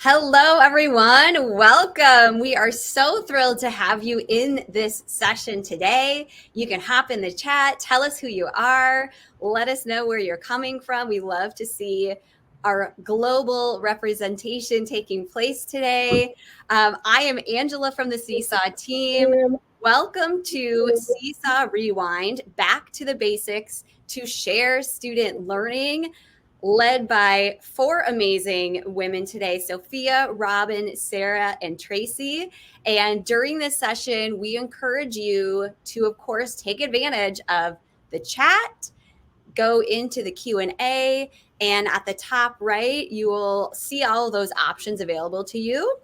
Hello, everyone. Welcome. We are so thrilled to have you in this session today. You can hop in the chat, tell us who you are, let us know where you're coming from. We love to see our global representation taking place today. I am Angela from the Seesaw team. Welcome to Seesaw Rewind, back to the basics to share student learning, led by four amazing women today: Sophia, Robin, Sarah, and Tracy. And during this session, we encourage you to, of course, take advantage of the chat, go into the Q&A, and at the top right, you will see all of those options available to you.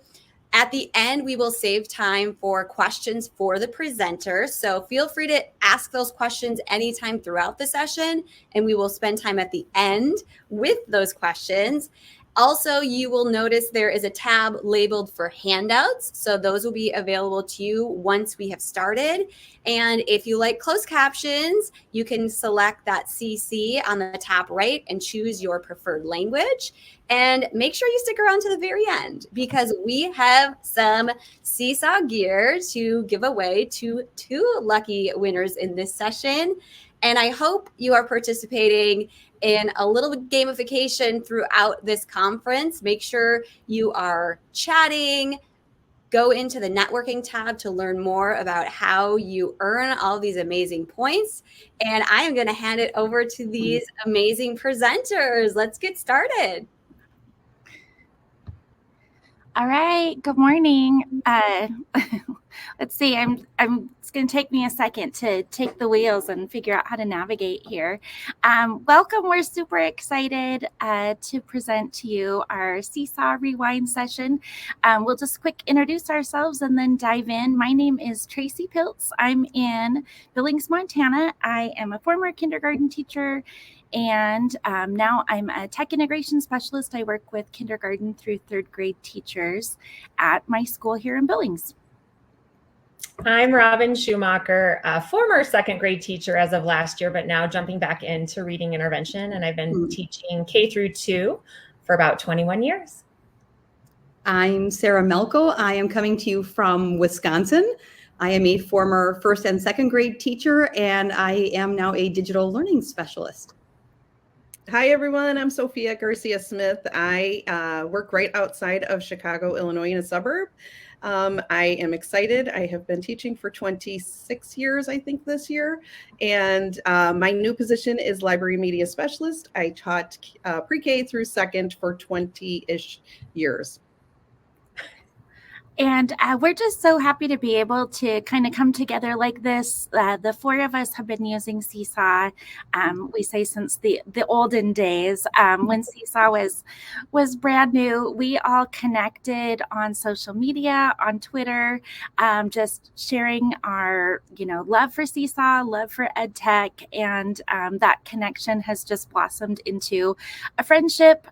At the end, we will save time for questions for the presenter. So feel free to ask those questions anytime throughout the session, and we will spend time at the end with those questions. Also, you will notice there is a tab labeled for handouts. So those will be available to you once we have started. And if you like closed captions, you can select that CC on the top right and choose your preferred language. And make sure you stick around to the very end, because we have some Seesaw gear to give away to two lucky winners in this session. And I hope you are participating in a little gamification throughout this conference. Make sure you are chatting. Go into the networking tab to learn more about how you earn all these amazing points. And I am going to hand it over to these amazing presenters. Let's get started. All right. Good morning. Let's see. It's going to take me a second to take the wheels and figure out how to navigate here. Welcome. We're super excited to present to you our Seesaw Rewind session. We'll just quick introduce ourselves and then dive in. My name is Tracy Piltz. I'm in Billings, Montana. I am a former kindergarten teacher, and now I'm a tech integration specialist. I work with kindergarten through third grade teachers at my school here in Billings. I'm Robin Schumacher, a former second grade teacher as of last year, but now jumping back into reading intervention. And I've been teaching K through 2 for about 21 years. I'm Sarah Melko. I am coming to you from Wisconsin. I am a former first and second grade teacher, and I am now a digital learning specialist. Hi, everyone. I'm Sophia Garcia Smith. I work right outside of Chicago, Illinois, in a suburb. I am excited. I have been teaching for 26 years, I think, this year. And my new position is library media specialist. I taught pre-K through second for 20-ish years. And we're just so happy to be able to kind of come together like this. The four of us have been using Seesaw, we say since the olden days. When Seesaw was brand new, we all connected on social media, on Twitter, just sharing our love for Seesaw, love for ed tech, and that connection has just blossomed into a friendship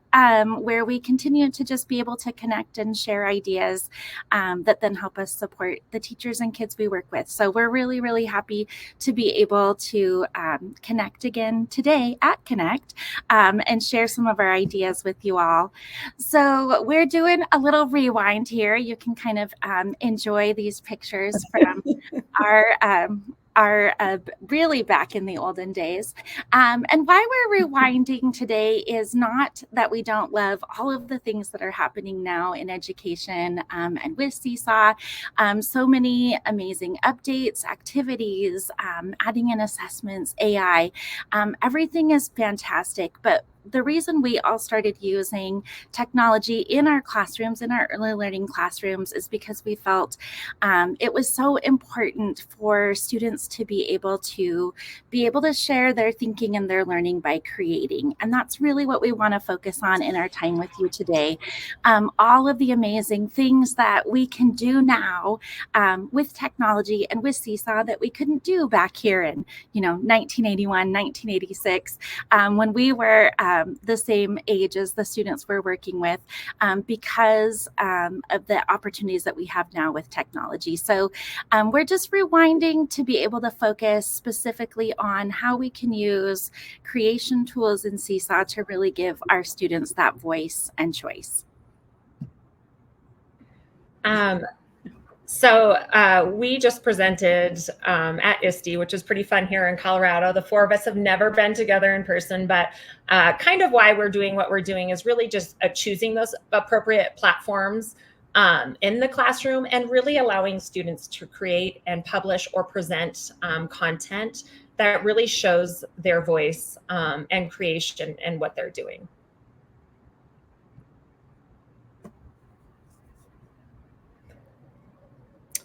where we continue to just be able to connect and share ideas that then help us support the teachers and kids we work with. So we're really, really happy to be able to connect again today at Connect and share some of our ideas with you all. So we're doing a little rewind here. You can kind of enjoy these pictures from our really back in the olden days. And why we're rewinding today is not that we don't love all of the things that are happening now in education and with Seesaw. So many amazing updates, activities, adding in assessments, AI. Everything is fantastic, but the reason we all started using technology in our classrooms, in our early learning classrooms, is because we felt it was so important for students to be able to share their thinking and their learning by creating. And that's really what we want to focus on in our time with you today. All of the amazing things that we can do now with technology and with Seesaw that we couldn't do back here in 1981, 1986, when we were the same age as the students we're working with, because of the opportunities that we have now with technology. So we're just rewinding to be able to focus specifically on how we can use creation tools in Seesaw to really give our students that voice and choice. We just presented at ISTE, which is pretty fun here in Colorado. The four of us have never been together in person, but kind of why we're doing what we're doing is really just choosing those appropriate platforms in the classroom and really allowing students to create and publish or present content that really shows their voice and creation and what they're doing.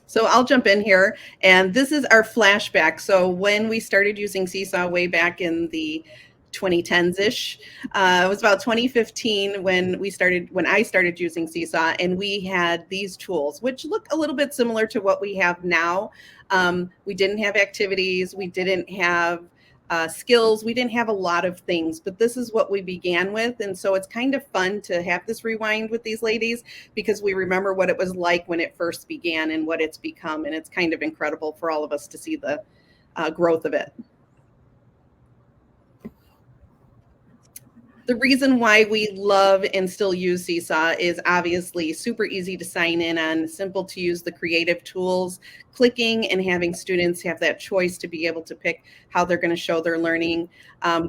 So I'll jump in here, and this is our flashback. So when we started using Seesaw way back in the 2010s-ish, it was about 2015 when I started using Seesaw, and we had these tools, which look a little bit similar to what we have now. We didn't have activities, we didn't have skills, we didn't have a lot of things, but this is what we began with. And so it's kind of fun to have this rewind with these ladies because we remember what it was like when it first began and what it's become. And it's kind of incredible for all of us to see the growth of it. The reason why we love and still use Seesaw is obviously super easy to sign in on, simple to use the creative tools, clicking and having students have that choice to be able to pick how they're going to show their learning.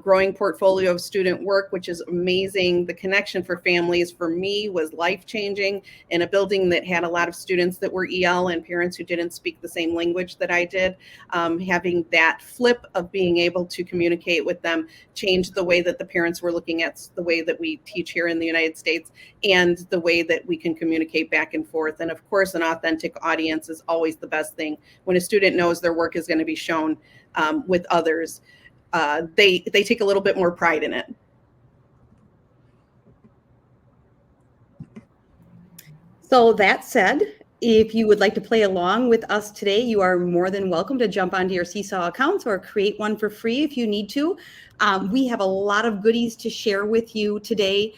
Growing portfolio of student work, which is amazing. The connection for families for me was life-changing in a building that had a lot of students that were EL and parents who didn't speak the same language that I did. Having that flip of being able to communicate with them changed the way that the parents were looking at the way that we teach here in the United States and the way that we can communicate back and forth. And of course, an authentic audience is always the best thing. When a student knows their work is going to be shown with others, they take a little bit more pride in it. So that said, if you would like to play along with us today, you are more than welcome to jump onto your Seesaw accounts or create one for free if you need to. We have a lot of goodies to share with you today.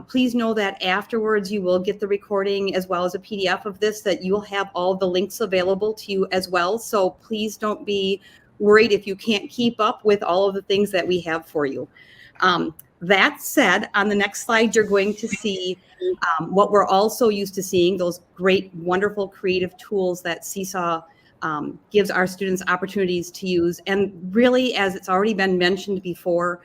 Please know that afterwards you will get the recording as well as a PDF of this, that you'll have all the links available to you as well. So please don't be worried if you can't keep up with all of the things that we have for you. That said, on the next slide, you're going to see what we're also used to seeing, those great, wonderful creative tools that Seesaw gives our students opportunities to use. And really, as it's already been mentioned before,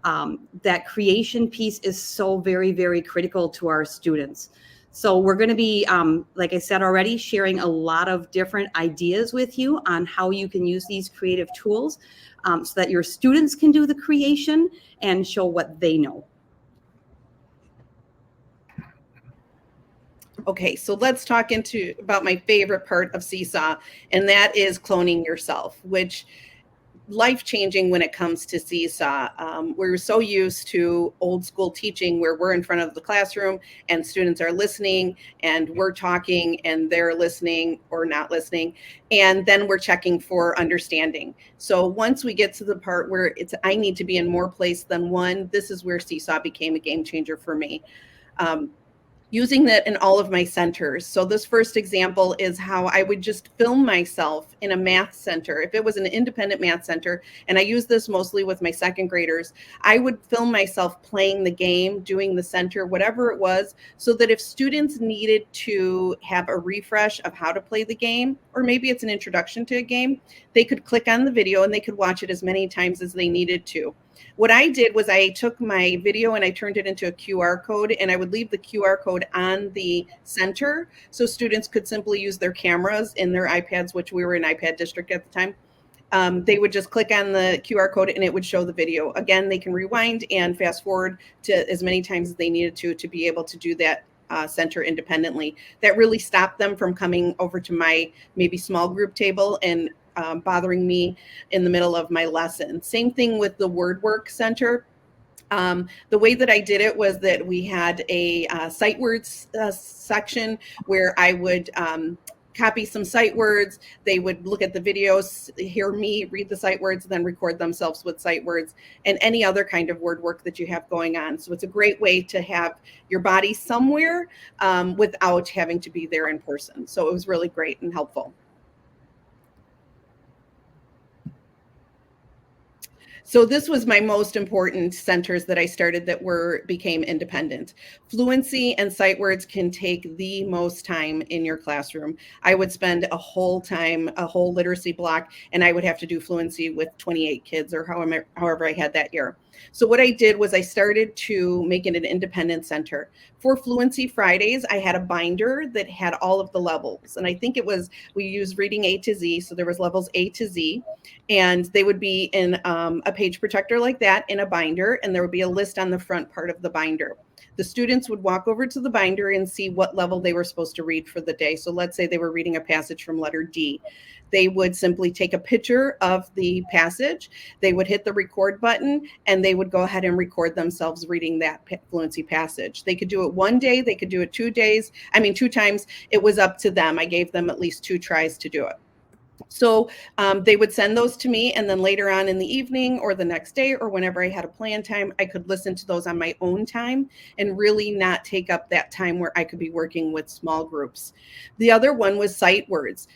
that creation piece is so very, very critical to our students. So we're going to be, like I said already, sharing a lot of different ideas with you on how you can use these creative tools so that your students can do the creation and show what they know. Okay, so let's talk about my favorite part of Seesaw, and that is cloning yourself, which life-changing when it comes to Seesaw. We're so used to old school teaching where we're in front of the classroom and students are listening and we're talking and they're listening or not listening, and then we're checking for understanding. So once we get to the part where I need to be in more place than one, this is where Seesaw became a game changer for me. Using that in all of my centers. So this first example is how I would just film myself in a math center. If it was an independent math center, and I use this mostly with my second graders, I would film myself playing the game, doing the center, whatever it was, so that if students needed to have a refresh of how to play the game, or maybe it's an introduction to a game, they could click on the video and they could watch it as many times as they needed to. What I did was I took my video and I turned it into a QR code, and I would leave the QR code on the center so students could simply use their cameras in their iPads, which we were in iPad district at the time. They would just click on the QR code and it would show the video. Again, they can rewind and fast forward to as many times as they needed to be able to do that center independently. That really stopped them from coming over to my maybe small group table and bothering me in the middle of my lesson. Same thing with the word work center. The way that I did it was that we had a sight words section where I would copy some sight words. They would look at the videos, hear me read the sight words, then record themselves with sight words and any other kind of word work that you have going on. So it's a great way to have your body somewhere without having to be there in person. So it was really great and helpful. So this was my most important centers that I started that became independent. Fluency and sight words can take the most time in your classroom. I would spend a whole literacy block, and I would have to do fluency with 28 kids or however I had that year. So what I did was I started to make it an independent center. For Fluency Fridays, I had a binder that had all of the levels. And I think we used reading A to Z. So there was levels A to Z, and they would be in a page protector like that in a binder. And there would be a list on the front part of the binder. The students would walk over to the binder and see what level they were supposed to read for the day. So let's say they were reading a passage from letter D. They would simply take a picture of the passage. They would hit the record button, and they would go ahead and record themselves reading that fluency passage. They could do it one day. They could do it 2 times. It was up to them. I gave them at least 2 tries to do it. So they would send those to me, and then later on in the evening or the next day or whenever I had a plan time, I could listen to those on my own time and really not take up that time where I could be working with small groups. The other one was sight words.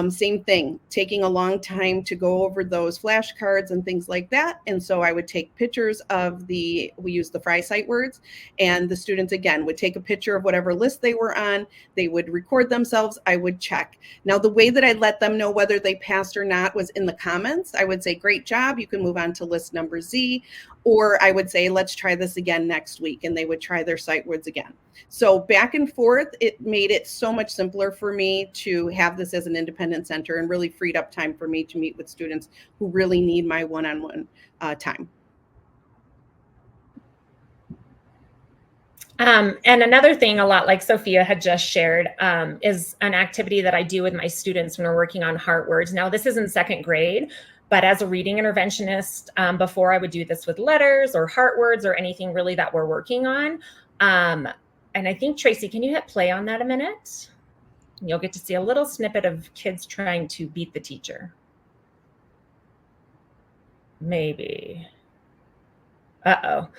Same thing, taking a long time to go over those flashcards and things like that. And so I would take pictures we used the Fry sight words, and the students again would take a picture of whatever list they were on. They would record themselves. I would check. Now, the way that I let them know whether they passed or not was in the comments. I would say, great job, you can move on to list number Z. Or I would say, let's try this again next week. And they would try their sight words again. So back and forth, it made it so much simpler for me to have this as an independent center, and really freed up time for me to meet with students who really need my one-on-one time. And another thing, a lot like Sophia had just shared, is an activity that I do with my students when we're working on heart words. Now, this is in 2nd grade, but as a reading interventionist, before I would do this with letters or heart words or anything really that we're working on. And I think, Tracy, can you hit play on that a minute? And you'll get to see a little snippet of kids trying to beat the teacher. Maybe. Uh-oh.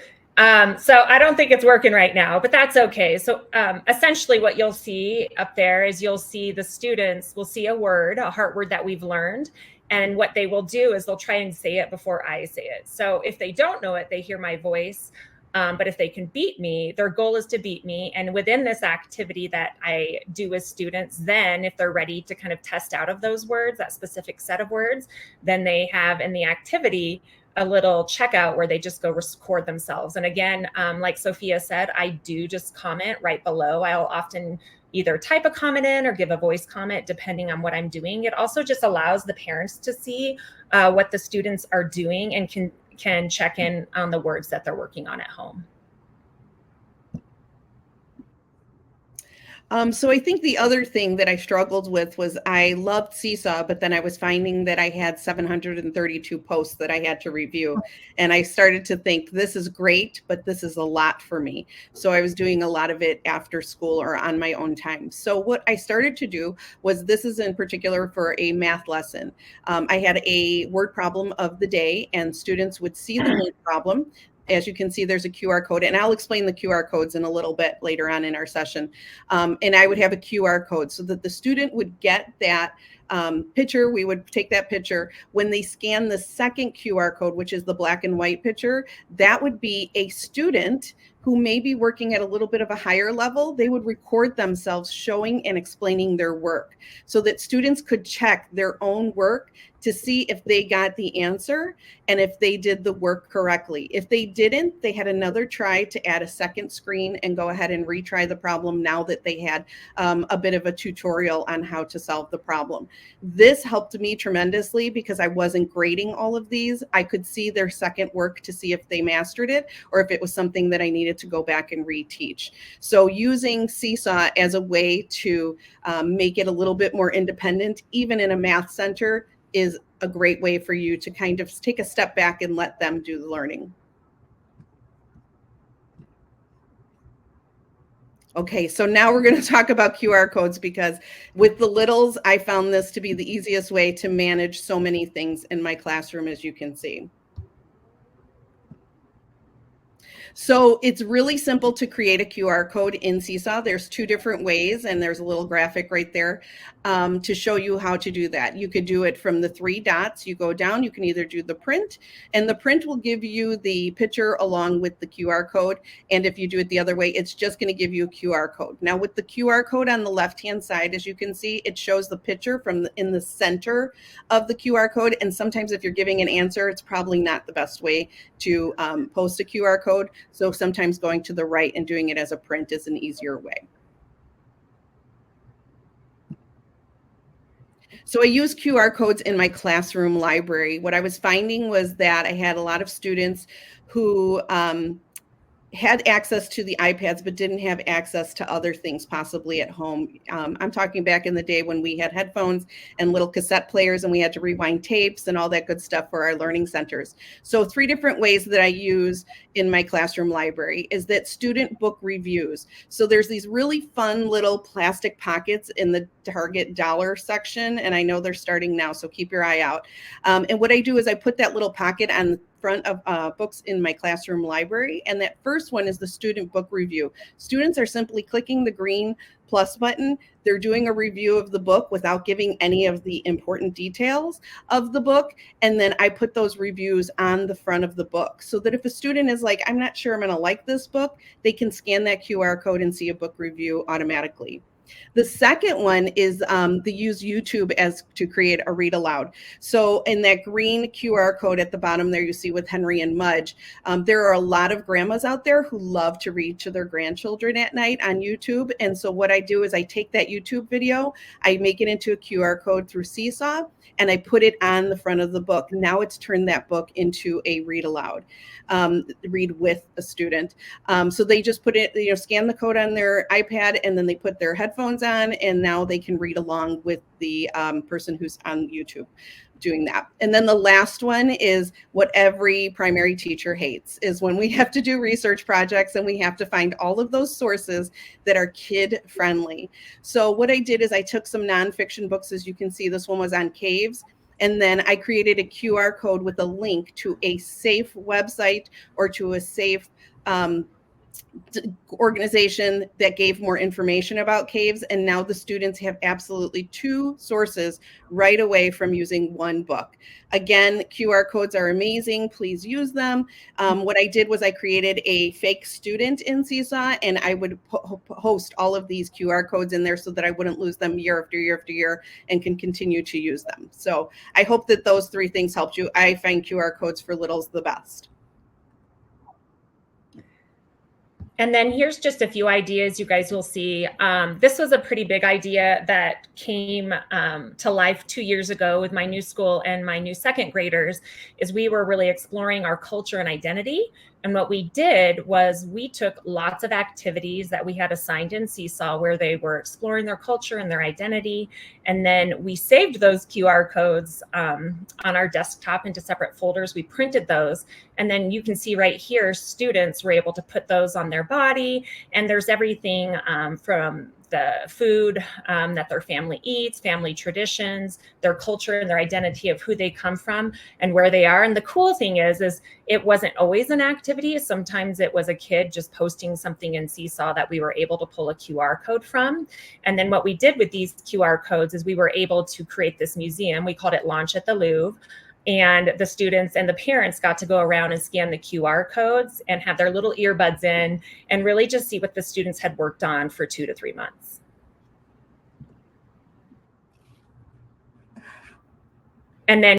So I don't think it's working right now, but that's okay. So essentially what you'll see up there is you'll see the students will see a heart word that we've learned. And what they will do is they'll try and say it before I say it. So if they don't know it, they hear my voice. But if they can beat me, their goal is to beat me. And within this activity that I do with students, then if they're ready to kind of test out of those words, that specific set of words, then they have in the activity a little checkout where they just go record themselves. And again, like Sophia said, I do just comment right below. I'll often either type a comment in or give a voice comment depending on what I'm doing. It also just allows the parents to see what the students are doing and can check in on the words that they're working on at home. So I think the other thing that I struggled with was I loved Seesaw, but then I was finding that I had 732 posts that I had to review. And I started to think, this is great, but this is a lot for me. So I was doing a lot of it after school or on my own time. So what I started to do was, this is in particular for a math lesson. I had a word problem of the day, and students would see the word problem. As you can see, there's a QR code, and I'll explain the QR codes in a little bit later on in our session. And I would have a QR code so that the student would get that picture. We would take that picture. When they scan the second QR code, which is the black and white picture, that would be a student who may be working at a little bit of a higher level. They would record themselves showing and explaining their work so that students could check their own work to see if they got the answer and if they did the work correctly. If they didn't, they had another try to add a second screen and go ahead and retry the problem now that they had a bit of a tutorial on how to solve the problem. This helped me tremendously because I wasn't grading all of these. I could see their second work to see if they mastered it or if it was something that I needed to go back and reteach. So using Seesaw as a way to make it a little bit more independent, even in a math center, is a great way for you to kind of take a step back and let them do the learning. Okay, so now we're going to talk about QR codes, because with the littles, I found this to be the easiest way to manage so many things in my classroom, as you can see. So it's really simple to create a QR code in Seesaw. There's 2 different ways, and there's a little graphic right there to show you how to do that. You could do it from the 3 dots. You go down, you can either do the print, and the print will give you the picture along with the QR code. And if you do it the other way, it's just going to give you a QR code. Now with the QR code on the left-hand side, as you can see, it shows the picture in the center of the QR code. And sometimes if you're giving an answer, it's probably not the best way to post a QR code. So sometimes going to the right and doing it as a print is an easier way. So I use QR codes in my classroom library. What I was finding was that I had a lot of students who had access to the iPads, but didn't have access to other things possibly at home. I'm talking back in the day when we had headphones and little cassette players, and we had to rewind tapes and all that good stuff for our learning centers. So 3 different ways that I use in my classroom library is that student book reviews. So there's these really fun little plastic pockets in the Target dollar section, and I know they're starting now, so keep your eye out. And what I do is I put that little pocket on the front of books in my classroom library. And that first one is the student book review. Students are simply clicking the green plus button. They're doing a review of the book without giving any of the important details of the book. And then I put those reviews on the front of the book so that if a student is like, I'm not sure I'm going to like this book, they can scan that QR code and see a book review automatically. The second one is the use YouTube as to create a read aloud. So in that green QR code at the bottom there, you see with Henry and Mudge, there are a lot of grandmas out there who love to read to their grandchildren at night on YouTube. And so what I do is I take that YouTube video, I make it into a QR code through Seesaw, and I put it on the front of the book. Now it's turned that book into a read aloud, read with a student. So they just put it, scan the code on their iPad, and then they put their headphones on, and now they can read along with the person who's on YouTube doing that. And then the last one is what every primary teacher hates, is when we have to do research projects and we have to find all of those sources that are kid friendly. So what I did is I took some nonfiction books. As you can see, this one was on caves. And then I created a QR code with a link to a safe website or to a safe organization that gave more information about caves. And now the students have absolutely 2 sources right away from using one book. Again, QR codes are amazing. Please use them. What I did was I created a fake student in Seesaw, and I would host all of these QR codes in there so that I wouldn't lose them year after year after year and can continue to use them. So I hope that those 3 things helped you. I find QR codes for littles the best. And then here's just a few ideas you guys will see. This was a pretty big idea that came to life 2 years ago with my new school and my new 2nd graders, is we were really exploring our culture and identity. And what we did was we took lots of activities that we had assigned in Seesaw where they were exploring their culture and their identity. And then we saved those QR codes on our desktop into separate folders. We printed those. And then you can see right here, students were able to put those on their body. And there's everything from the food that their family eats, family traditions, their culture and their identity of who they come from and where they are. And the cool thing is it wasn't always an activity. Sometimes it was a kid just posting something in Seesaw that we were able to pull a QR code from. And then what we did with these QR codes is we were able to create this museum. We called it Launch at the Louvre. And the students and the parents got to go around and scan the QR codes and have their little earbuds in and really just see what the students had worked on for 2 to 3 months. And then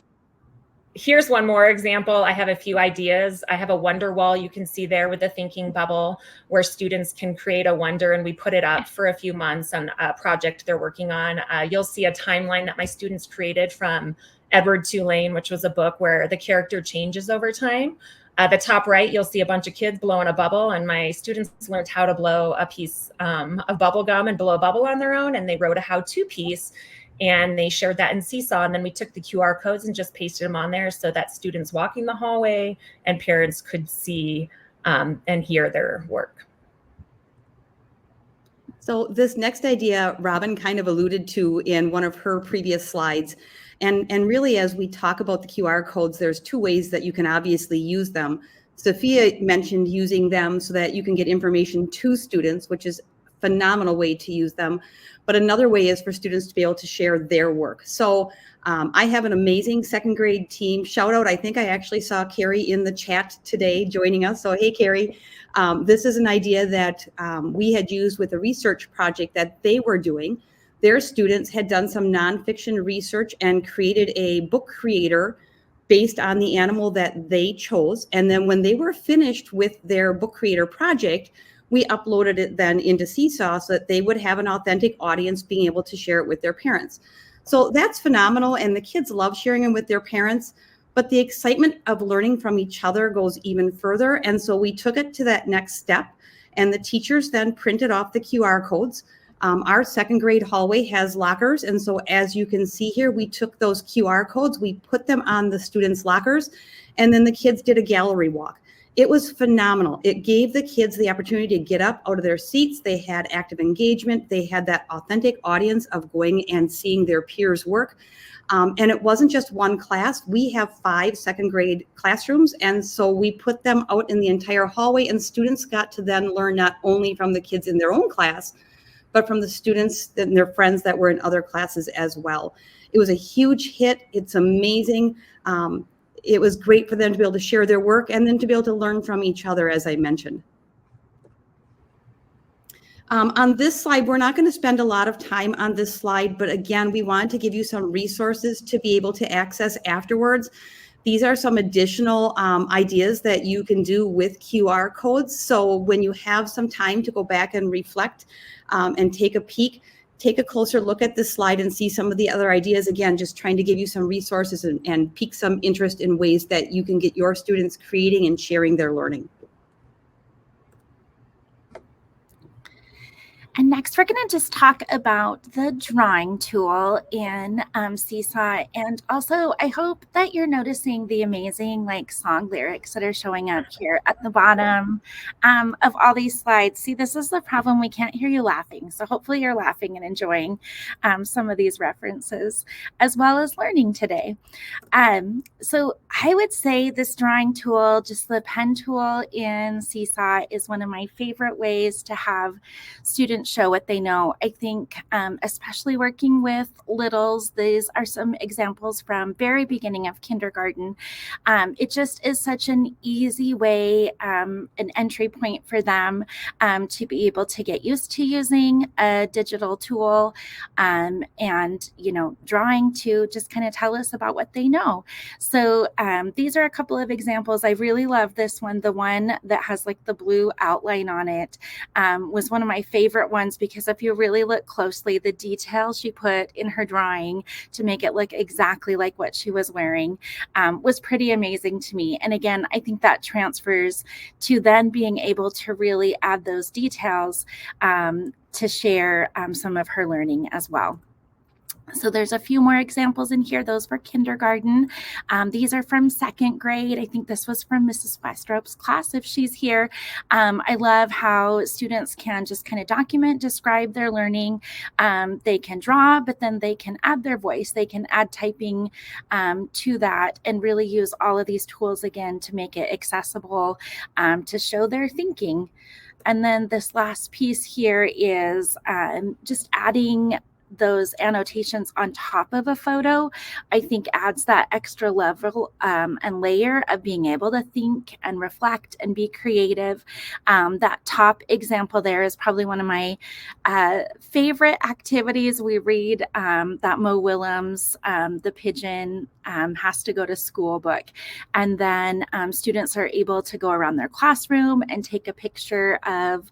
here's one more example. I have a few ideas. I have a wonder wall you can see there with the thinking bubble where students can create a wonder, and we put it up for a few months on a project they're working on. You'll see a timeline that my students created from Edward Tulane, which was a book where the character changes over time. The top right, you'll see a bunch of kids blowing a bubble, and my students learned how to blow a piece of bubble gum and blow a bubble on their own, and they wrote a how-to piece, and they shared that in Seesaw. And then we took the QR codes and just pasted them on there so that students walking the hallway and parents could see and hear their work. So this next idea, Robin kind of alluded to in one of her previous slides. And really, as we talk about the QR codes, there's 2 ways that you can obviously use them. Sophia mentioned using them so that you can get information to students, which is a phenomenal way to use them. But another way is for students to be able to share their work. So I have an amazing second grade team. Shout out, I think I actually saw Carrie in the chat today joining us. So hey, Carrie, this is an idea that we had used with a research project that they were doing. Their students had done some nonfiction research and created a book creator based on the animal that they chose. And then when they were finished with their book creator project, we uploaded it then into Seesaw so that they would have an authentic audience being able to share it with their parents. So that's phenomenal. And the kids love sharing them with their parents, but the excitement of learning from each other goes even further. And so we took it to that next step, and the teachers then printed off the QR codes. Our second grade hallway has lockers. And so as you can see here, we took those QR codes, we put them on the students' lockers, and then the kids did a gallery walk. It was phenomenal. It gave the kids the opportunity to get up out of their seats. They had active engagement. They had that authentic audience of going and seeing their peers work. And it wasn't just one class. We have 5 second grade classrooms. And so we put them out in the entire hallway, and students got to then learn not only from the kids in their own class, but from the students and their friends that were in other classes as well. It was a huge hit. It's amazing. It was great for them to be able to share their work and then to be able to learn from each other, as I mentioned. On this slide, we're not going to spend a lot of time on this slide, but again, we wanted to give you some resources to be able to access afterwards. These are some additional ideas that you can do with QR codes. So when you have some time to go back and reflect and take a peek, take a closer look at this slide and see some of the other ideas. Again, just trying to give you some resources and pique some interest in ways that you can get your students creating and sharing their learning. And next, we're going to just talk about the drawing tool in Seesaw. And also, I hope that you're noticing the amazing song lyrics that are showing up here at the bottom of all these slides. See, this is the problem. We can't hear you laughing. So hopefully you're laughing and enjoying some of these references, as well as learning today. So I would say this drawing tool, just the pen tool in Seesaw, is one of my favorite ways to have students show what they know. I think especially working with littles, these are some examples from very beginning of kindergarten. It just is such an easy way, an entry point for them to be able to get used to using a digital tool and, drawing to just kind of tell us about what they know. So these are a couple of examples. I really love this one. The one that has the blue outline on it was one of my favorite ones, because if you really look closely, the detail she put in her drawing to make it look exactly like what she was wearing was pretty amazing to me. And again, I think that transfers to then being able to really add those details to share some of her learning as well. So there's a few more examples in here. Those were kindergarten. These are from second grade. I think this was from Mrs. Westrope's class, if she's here. I love how students can just kind of document, describe their learning. They can draw, but then they can add their voice. They can add typing to that and really use all of these tools again to make it accessible, to show their thinking. And then this last piece here is just adding those annotations on top of a photo, I think adds that extra level and layer of being able to think and reflect and be creative. That top example there is probably one of my favorite activities. We read that Mo Willems, The Pigeon Has to Go to School book. And then students are able to go around their classroom and take a picture of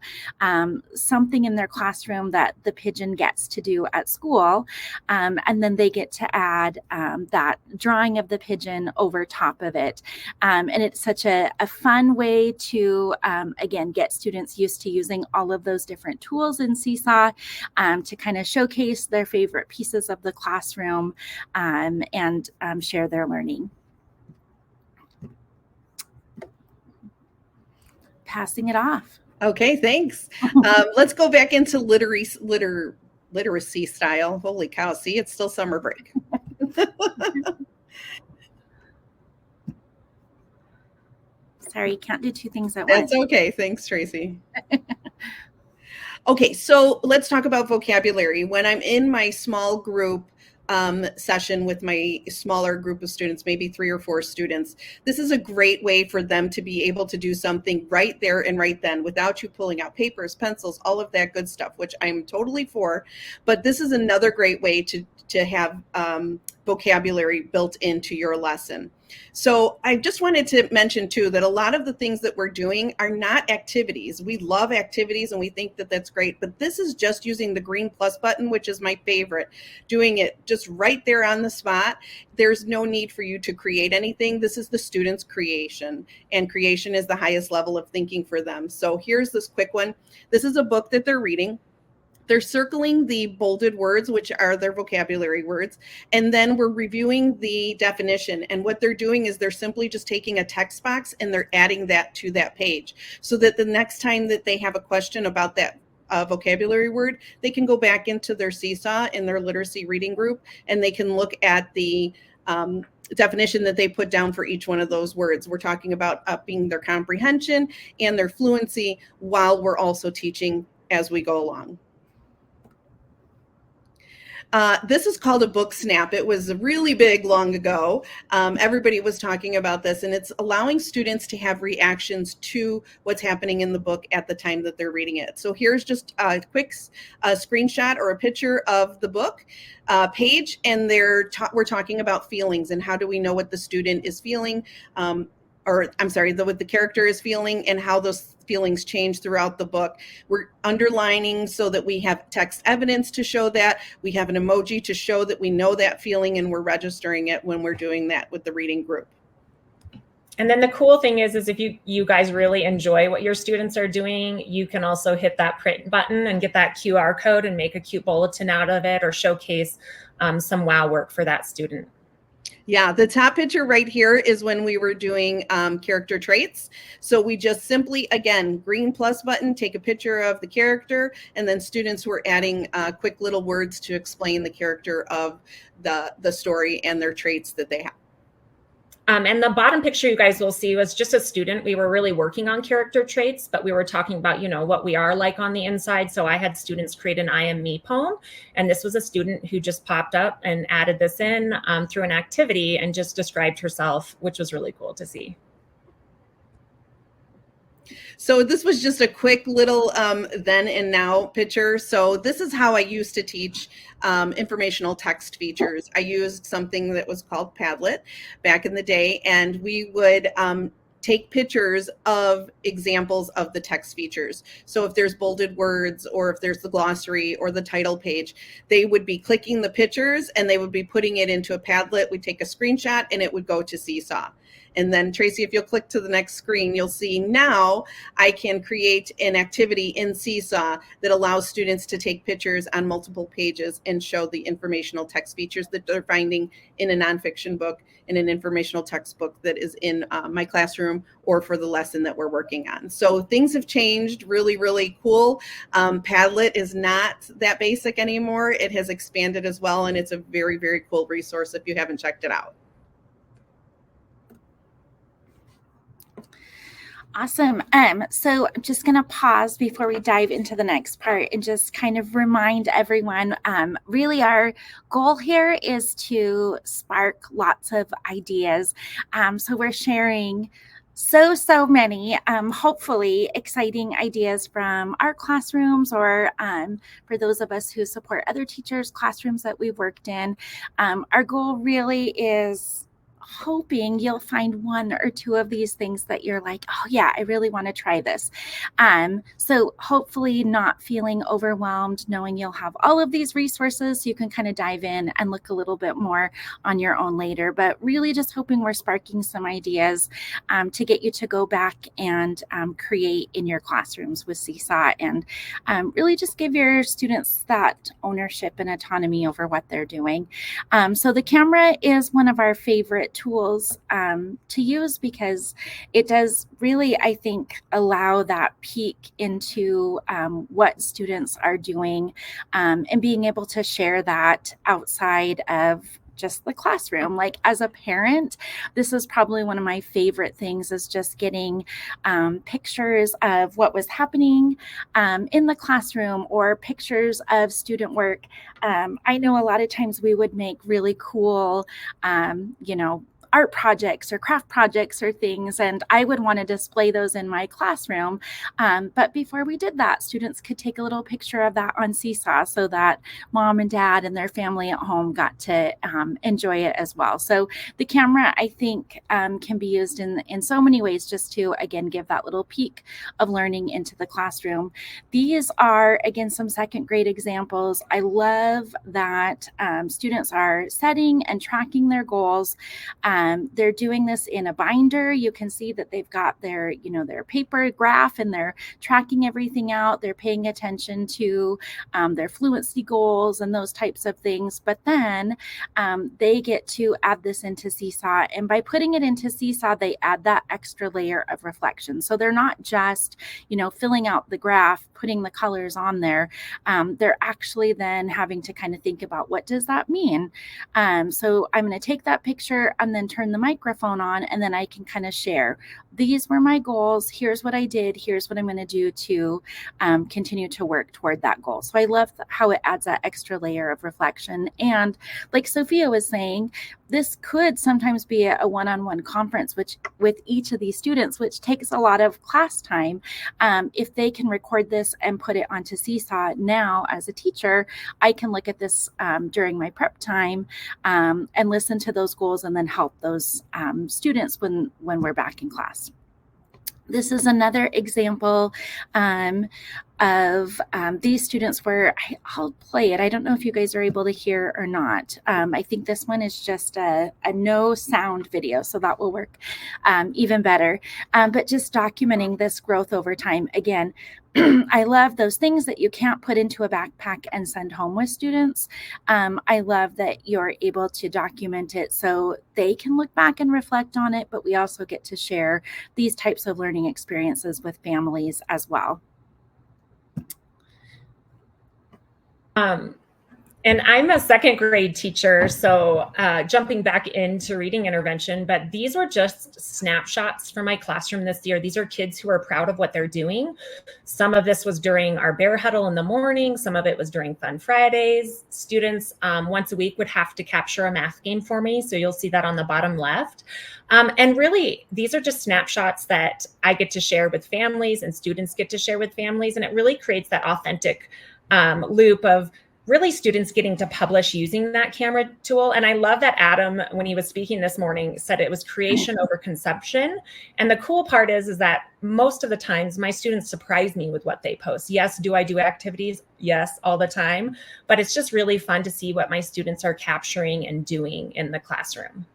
something in their classroom that the pigeon gets to do at school, and then they get to add that drawing of the pigeon over top of it. And it's such a fun way to, again, get students used to using all of those different tools in Seesaw to kind of showcase their favorite pieces of the classroom and share their learning. Passing it off. Okay, thanks. Let's go back into literacy style. Holy cow, see, it's still summer break. Sorry, can't do two things at once. That's okay. Thanks, Tracy. Okay, so let's talk about vocabulary. When I'm in my small group session with my smaller group of students, maybe 3 or 4 students, this is a great way for them to be able to do something right there and right then without you pulling out papers, pencils, all of that good stuff, which I'm totally for. But this is another great way to have vocabulary built into your lesson. So I just wanted to mention too that a lot of the things that we're doing are not activities. We love activities and we think that that's great, but this is just using the green plus button, which is my favorite, doing it just right there on the spot. There's no need for you to create anything. This is the student's creation, and creation is the highest level of thinking for them. So here's this quick one. This is a book that they're reading. They're circling the bolded words, which are their vocabulary words. And then we're reviewing the definition. And what they're doing is they're simply just taking a text box and they're adding that to that page so that the next time that they have a question about that vocabulary word, they can go back into their Seesaw in their literacy reading group and they can look at the definition that they put down for each one of those words. We're talking about upping their comprehension and their fluency while we're also teaching as we go along. This is called a book snap. It was really big long ago. Everybody was talking about this, and it's allowing students to have reactions to what's happening in the book at the time that they're reading it. So here's just a quick screenshot or a picture of the book page, and we're talking about feelings and how do we know what the student is feeling, or I'm sorry, what the character is feeling and how those feelings change throughout the book. We're underlining so that we have text evidence to show that. We have an emoji to show that we know that feeling, and we're registering it when we're doing that with the reading group. And then the cool thing is if you guys really enjoy what your students are doing, you can also hit that print button and get that QR code and make a cute bulletin out of it or showcase some wow work for that student. Yeah, the top picture right here is when we were doing character traits. So we just simply, again, green plus button, take a picture of the character, and then students were adding quick little words to explain the character of the story and their traits that they have. And the bottom picture you guys will see was just a student. We were really working on character traits, but we were talking about, what we are like on the inside. So I had students create an I am me poem. And this was a student who just popped up and added this in through an activity and just described herself, which was really cool to see. So this was just a quick little then and now picture. So this is how I used to teach informational text features. I used something that was called Padlet back in the day, and we would take pictures of examples of the text features. So if there's bolded words or if there's the glossary or the title page, they would be clicking the pictures and they would be putting it into a Padlet. We'd take a screenshot and it would go to Seesaw. And then Tracy, if you'll click to the next screen, you'll see now I can create an activity in Seesaw that allows students to take pictures on multiple pages and show the informational text features that they're finding in a nonfiction book, in an informational textbook that is in my classroom or for the lesson that we're working on. So things have changed, really, really cool. Padlet is not that basic anymore. It has expanded as well, and it's a very, very cool resource if you haven't checked it out. Awesome. So I'm just going to pause before we dive into the next part and just kind of remind everyone, really our goal here is to spark lots of ideas. So we're sharing so many, hopefully exciting ideas from our classrooms or for those of us who support other teachers' classrooms that we've worked in. Our goal really is hoping you'll find one or two of these things that you're like, oh yeah, I really want to try this. So hopefully not feeling overwhelmed, knowing you'll have all of these resources so you can kind of dive in and look a little bit more on your own later, but really just hoping we're sparking some ideas to get you to go back and create in your classrooms with Seesaw and really just give your students that ownership and autonomy over what they're doing. So the camera is one of our favorite tools to use because it does really, I think, allow that peek into what students are doing and being able to share that outside of just the classroom. Like as a parent, this is probably one of my favorite things, is just getting pictures of what was happening in the classroom, or pictures of student work. I know a lot of times we would make really cool, art projects or craft projects or things, and I would want to display those in my classroom. But before we did that, students could take a little picture of that on Seesaw so that mom and dad and their family at home got to enjoy it as well. So the camera, I think, can be used in so many ways, just to, again, give that little peek of learning into the classroom. These are, again, some second grade examples. I love that students are setting and tracking their goals. They're doing this in a binder. You can see that they've got their paper graph, and they're tracking everything out. They're paying attention to their fluency goals and those types of things. But then they get to add this into Seesaw. And by putting it into Seesaw, they add that extra layer of reflection. So they're not just, filling out the graph, putting the colors on there. They're actually then having to kind of think about, what does that mean? So I'm going to take that picture and then turn the microphone on, and then I can kind of share, these were my goals. Here's what I did. Here's what I'm going to do to continue to work toward that goal. So I love how it adds that extra layer of reflection. And like Sophia was saying, this could sometimes be a one-on-one conference, which with each of these students, which takes a lot of class time. If they can record this and put it onto Seesaw, now as a teacher, I can look at this during my prep time and listen to those goals, and then help those students when we're back in class. This is another example of these students where I'll play it. I don't know if you guys are able to hear or not. I think this one is just a no sound video, so that will work even better. But just documenting this growth over time. Again, I love those things that you can't put into a backpack and send home with students. I love that you're able to document it so they can look back and reflect on it, but we also get to share these types of learning experiences with families as well. And I'm a second grade teacher, so jumping back into reading intervention, but these were just snapshots from my classroom this year. These are kids who are proud of what they're doing. Some of this was during our bear huddle in the morning. Some of it was during Fun Fridays. Students once a week would have to capture a math game for me. So you'll see that on the bottom left. And really, these are just snapshots that I get to share with families, and students get to share with families. And it really creates that authentic loop of really students getting to publish using that camera tool. And I love that Adam, when he was speaking this morning, said it was creation over consumption. And the cool part is that most of the times my students surprise me with what they post. Yes, do I do activities? Yes, all the time. But it's just really fun to see what my students are capturing and doing in the classroom.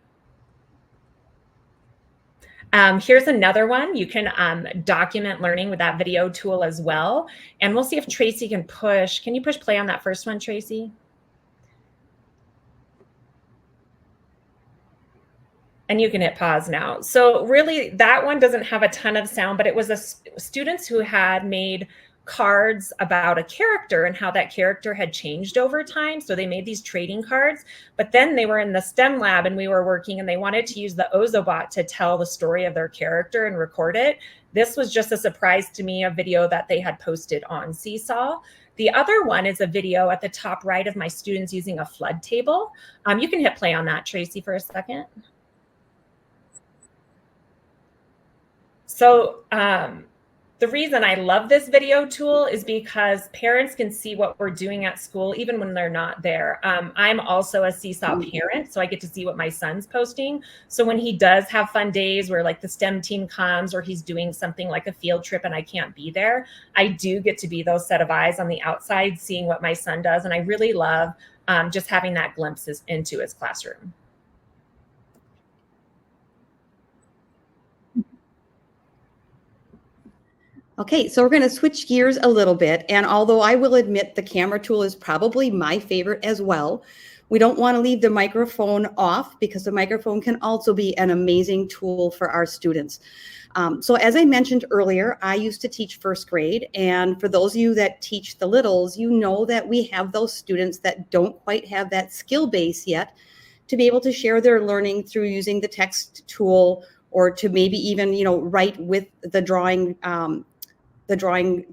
Here's another one. You can document learning with that video tool as well. And we'll see if Tracy can push. Can you push play on that first one, Tracy? And you can hit pause now. So really, that one doesn't have a ton of sound, but it was students who had made cards about a character and how that character had changed over time. So they made these trading cards, but then they were in the STEM lab and we were working, and they wanted to use the Ozobot to tell the story of their character and record it. This was just a surprise to me, a video that they had posted on Seesaw. The other one is a video at the top right of my students using a flood table. You can hit play on that, Tracy, for a second. So the reason I love this video tool is because parents can see what we're doing at school even when they're not there. I'm also a Seesaw parent, so I get to see what my son's posting. So when he does have fun days where like the STEM team comes, or he's doing something like a field trip and I can't be there, I do get to be those set of eyes on the outside seeing what my son does. And I really love just having that glimpses into his classroom. Okay, so we're going to switch gears a little bit. And although I will admit the camera tool is probably my favorite as well, we don't want to leave the microphone off, because the microphone can also be an amazing tool for our students. So as I mentioned earlier, I used to teach first grade. And for those of you that teach the littles, you know that we have those students that don't quite have that skill base yet to be able to share their learning through using the text tool, or to maybe even, write with the drawing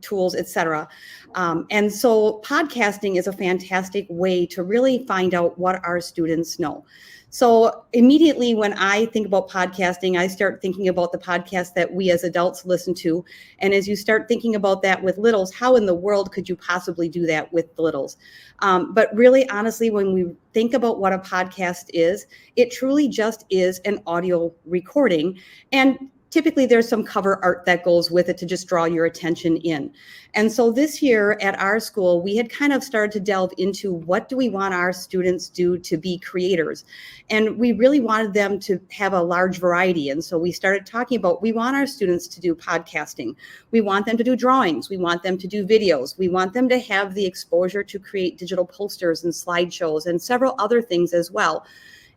tools, etc. And so podcasting is a fantastic way to really find out what our students know. So immediately when I think about podcasting, I start thinking about the podcast that we as adults listen to. And as you start thinking about that with littles, how in the world could you possibly do that with the littles? But really, honestly, when we think about what a podcast is, it truly just is an audio recording. And typically there's some cover art that goes with it to just draw your attention in. And so this year at our school, we had kind of started to delve into what do we want our students do to be creators. And we really wanted them to have a large variety. And so we started talking about, we want our students to do podcasting. We want them to do drawings. We want them to do videos. We want them to have the exposure to create digital posters and slideshows and several other things as well.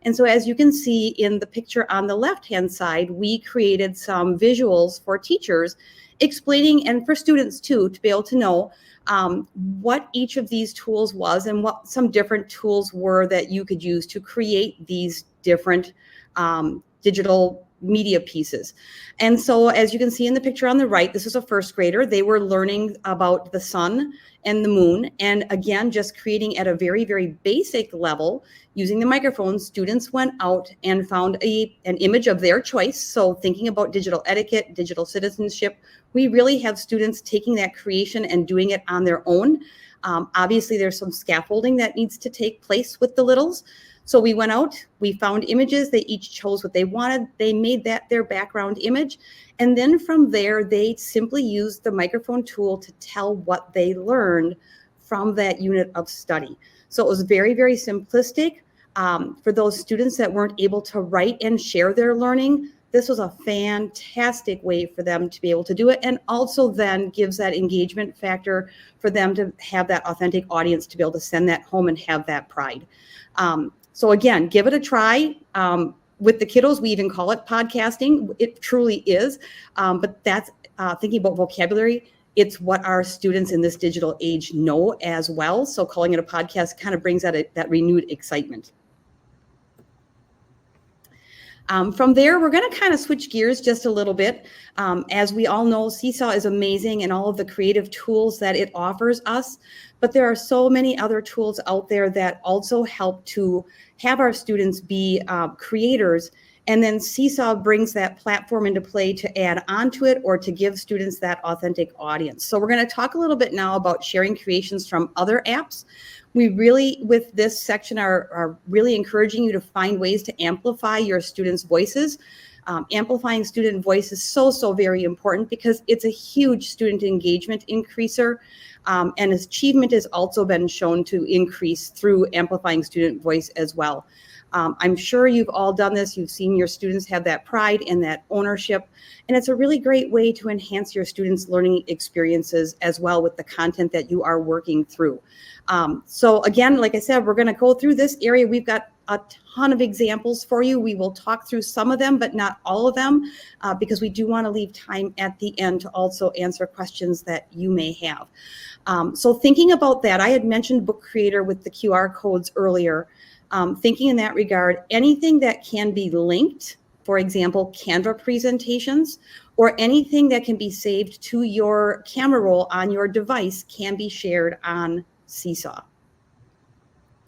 And so as you can see in the picture on the left-hand side, we created some visuals for teachers explaining, and for students too, to be able to know what each of these tools was and what some different tools were that you could use to create these different digital media pieces. And so as you can see in the picture on the right, this is a first grader. They were learning about the sun and the moon. And again, just creating at a very, very basic level, using the microphone, students went out and found an image of their choice. So thinking about digital etiquette, digital citizenship, we really have students taking that creation and doing it on their own. Obviously, there's some scaffolding that needs to take place with the littles. So we went out, we found images, they each chose what they wanted, they made that their background image, and then from there, they simply used the microphone tool to tell what they learned from that unit of study. So it was very, very simplistic. For those students that weren't able to write and share their learning, this was a fantastic way for them to be able to do it, and also then gives that engagement factor for them to have that authentic audience to be able to send that home and have that pride. So again, give it a try. With the kiddos, we even call it podcasting. It truly is, but that's thinking about vocabulary. It's what our students in this digital age know as well. So calling it a podcast kind of brings that renewed excitement. From there, we're going to kind of switch gears just a little bit. As we all know, Seesaw is amazing and all of the creative tools that it offers us. But there are so many other tools out there that also help to have our students be creators. And then Seesaw brings that platform into play to add onto it or to give students that authentic audience. So we're going to talk a little bit now about sharing creations from other apps. We really, with this section, are really encouraging you to find ways to amplify your students' voices. Amplifying student voice is so very important because it's a huge student engagement increaser. And achievement has also been shown to increase through amplifying student voice as well. I'm sure you've all done this. You've seen your students have that pride and that ownership. And it's a really great way to enhance your students' learning experiences as well with the content that you are working through. So again, like I said, we're going to go through this area. We've got a ton of examples for you. We will talk through some of them, but not all of them, because we do want to leave time at the end to also answer questions that you may have. So thinking about that, I had mentioned Book Creator with the QR codes earlier. Thinking in that regard, anything that can be linked, for example, Canva presentations, or anything that can be saved to your camera roll on your device can be shared on Seesaw.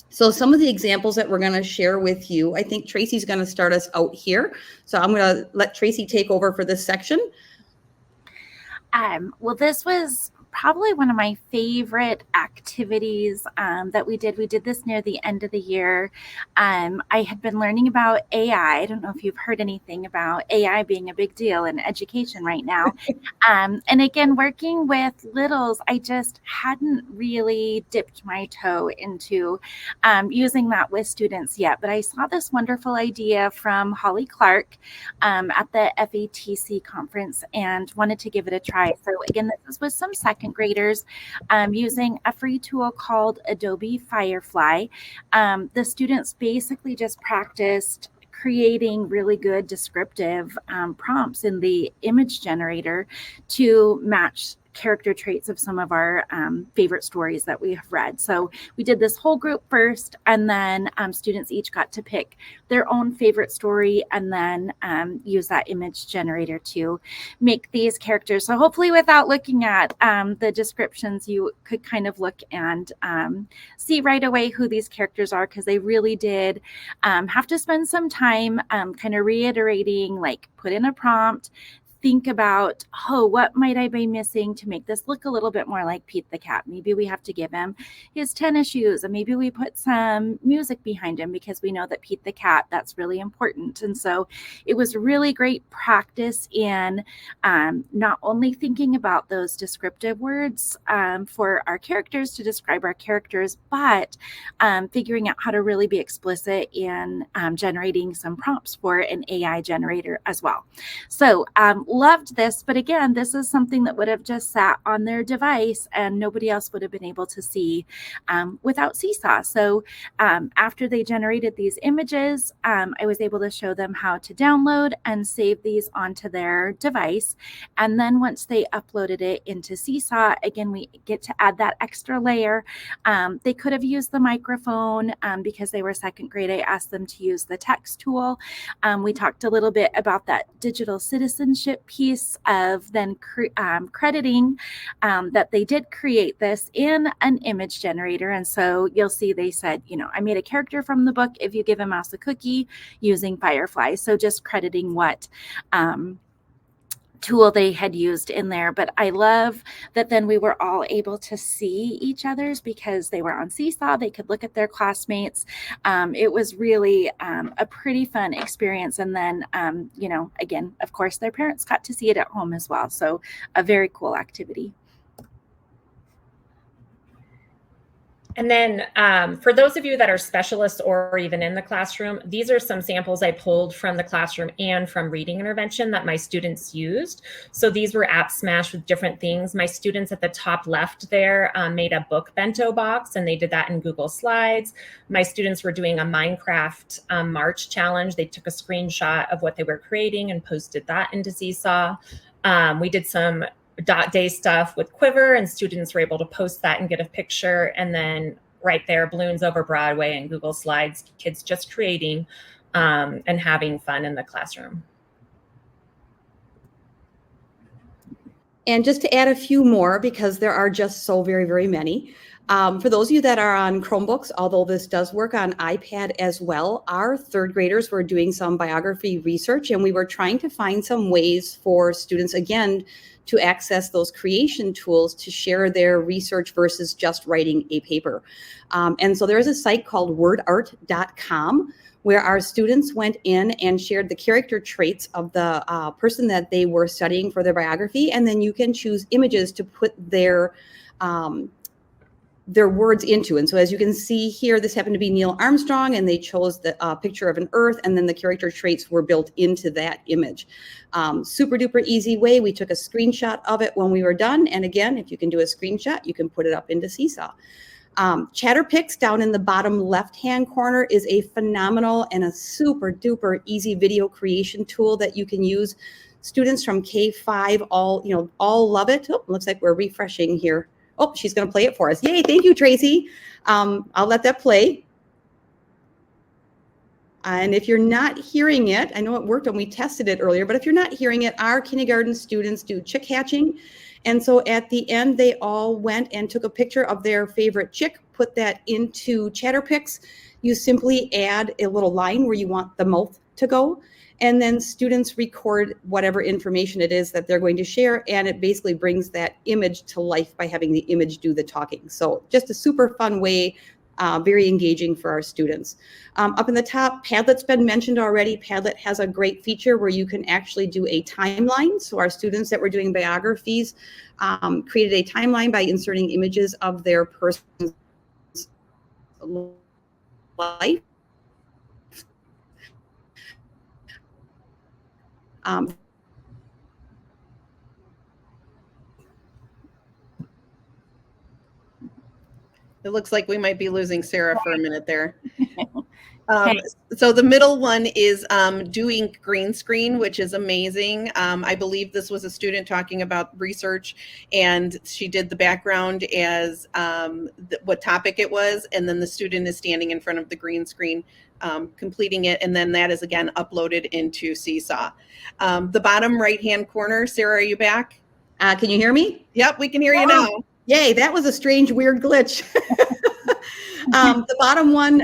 So some of the examples that we're going to share with you, I think Tracy's going to start us out here. So I'm going to let Tracy take over for this section. Well, this was probably one of my favorite activities that we did. We did this near the end of the year. I had been learning about AI. I don't know if you've heard anything about AI being a big deal in education right now. And again, working with littles, I just hadn't really dipped my toe into using that with students yet. But I saw this wonderful idea from Holly Clark at the FATC conference and wanted to give it a try. So again, this was with some second graders using a free tool called Adobe Firefly. The students basically just practiced creating really good descriptive prompts in the image generator to match character traits of some of our favorite stories that we have read. So we did this whole group first, and then students each got to pick their own favorite story and then use that image generator to make these characters. So hopefully without looking at the descriptions, you could kind of look and see right away who these characters are, because they really did have to spend some time kind of reiterating, like put in a prompt, think about, oh, what might I be missing to make this look a little bit more like Pete the cat? Maybe we have to give him his tennis shoes, and maybe we put some music behind him because we know that Pete the cat, that's really important. And so it was really great practice in not only thinking about those descriptive words for our characters to describe our characters, but figuring out how to really be explicit in generating some prompts for an AI generator as well. So loved this, but again, this is something that would have just sat on their device and nobody else would have been able to see without Seesaw. So after they generated these images, I was able to show them how to download and save these onto their device. And then once they uploaded it into Seesaw, again, we get to add that extra layer. They could have used the microphone because they were second grade. I asked them to use the text tool. We talked a little bit about that digital citizenship piece of then crediting that they did create this in an image generator. And so you'll see they said, I made a character from the book If You Give a Mouse a Cookie using Firefly. So just crediting what tool they had used in there. But I love that then we were all able to see each other's because they were on Seesaw. They could look at their classmates. It was really a pretty fun experience. And then, again, of course, their parents got to see it at home as well. So a very cool activity. And then for those of you that are specialists or even in the classroom, these are some samples I pulled from the classroom and from reading intervention that my students used. So these were app smashed with different things. My students at the top left there made a book bento box, and they did that in Google Slides. My students were doing a Minecraft March challenge. They took a screenshot of what they were creating and posted that into Seesaw. We did some .day stuff with Quiver, and students were able to post that and get a picture. And then right there, Balloons Over Broadway and Google Slides, kids just creating and having fun in the classroom. And just to add a few more, because there are just so very, very many. For those of you that are on Chromebooks, although this does work on iPad as well, our third graders were doing some biography research, and we were trying to find some ways for students, again, to access those creation tools to share their research versus just writing a paper. And so there's a site called wordart.com where our students went in and shared the character traits of the person that they were studying for their biography. And then you can choose images to put their words into. And so as you can see here, this happened to be Neil Armstrong, and they chose the picture of an earth, and then the character traits were built into that image. Super duper easy way. We took a screenshot of it when we were done. And again, if you can do a screenshot, you can put it up into Seesaw. Chatterpix down in the bottom left-hand corner is a phenomenal and a super duper easy video creation tool that you can use. Students from K-5 all love it. Oh, looks like we're refreshing here. Oh, she's going to play it for us. Yay, thank you, Tracy. I'll let that play. And if you're not hearing it, I know it worked when we tested it earlier, but if you're not hearing it, our kindergarten students do chick hatching. And so at the end, they all went and took a picture of their favorite chick, put that into Chatterpix. You simply add a little line where you want the mouth to go. And then students record whatever information it is that they're going to share, and it basically brings that image to life by having the image do the talking. So just a super fun way, very engaging for our students. Up in the top, Padlet's been mentioned already. Padlet has a great feature where you can actually do a timeline. So our students that were doing biographies created a timeline by inserting images of their person's life. It looks like we might be losing Sarah for a minute there. Um, so the middle one is doing green screen, which is amazing. I believe this was a student talking about research, and she did the background as what topic it was, and then the student is standing in front of the green screen completing it, and then that is again uploaded into Seesaw. The bottom right-hand corner, Sarah, are you back? Can you hear me? Yep, we can hear you now. Yay, that was a strange, weird glitch. The bottom one,